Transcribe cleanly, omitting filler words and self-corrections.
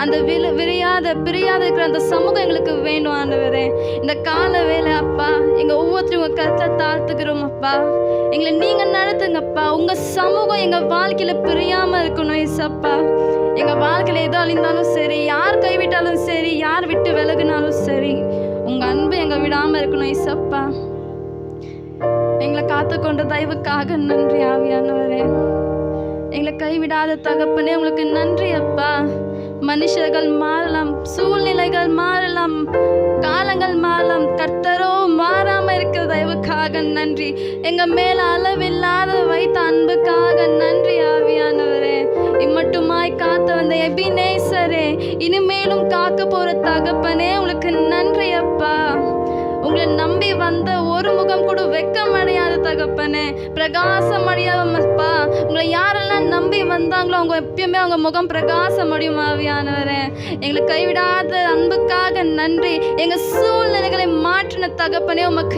அந்த பிரியாத இருக்கிற அந்த சமூகம் எங்களுக்கு வேண்டும் ஆண்டவரே. இந்த கால வேலை அப்பா ஒவ்வொருத்தரும் உங்க கருத்தை தாழ்த்துக்கிறோம் அப்பா. எங்களை நீங்க நடத்துங்கப்பா. உங்க சமூகம் எங்க வாழ்க்கையில பிரியாம இருக்கணும் ஏசப்பா. எங்க வாழ்க்கையில எதோ அழிந்தாலும் சரி, யார் கைவிட்டாலும் சரி, யார் விட்டு விலகுனாலும் சரி, உங்க அன்பு எங்க விடாம இருக்கணும் ஏசப்பா. எங்களை காத்துக்கொண்ட தயவுக்காக நன்றி ஆவியானவரே. எங்களை கைவிடாத தகப்பனே உங்களுக்கு நன்றி அப்பா. மனுஷர்கள் மாறலாம், சூழ்நிலைகள் மாறலாம், காலங்கள் மாறலாம், கர்த்தரோ மாறாம இருக்கிற தயவுக்காக நன்றி. எங்க மேல அளவில்லாத வைத்த அன்புக்காக நன்றி ஆவியானவரே. இம்மட்டுமாய் காத்த வந்த எபினேசரே, இனிமேலும் காக்க போற தகப்பனே உங்களுக்கு நன்றி அப்பா. உங்களை நம்பி வந்த ஒரு முகம் கூட வெக்கம் அடையாத தகப்பனே, பிரகாசம் அடையாதப்பா. உங்களை யாரெல்லாம் நம்பி வந்தாங்களோ அவங்க எப்பயுமே அவங்க முகம் பிரகாசம் அடையும் ஆவியானவரே. எங்களை கைவிடாத அன்புக்காக நன்றி. எங்க சூழ்நிலைகளை மாற்றின தகப்பனே உமக்கு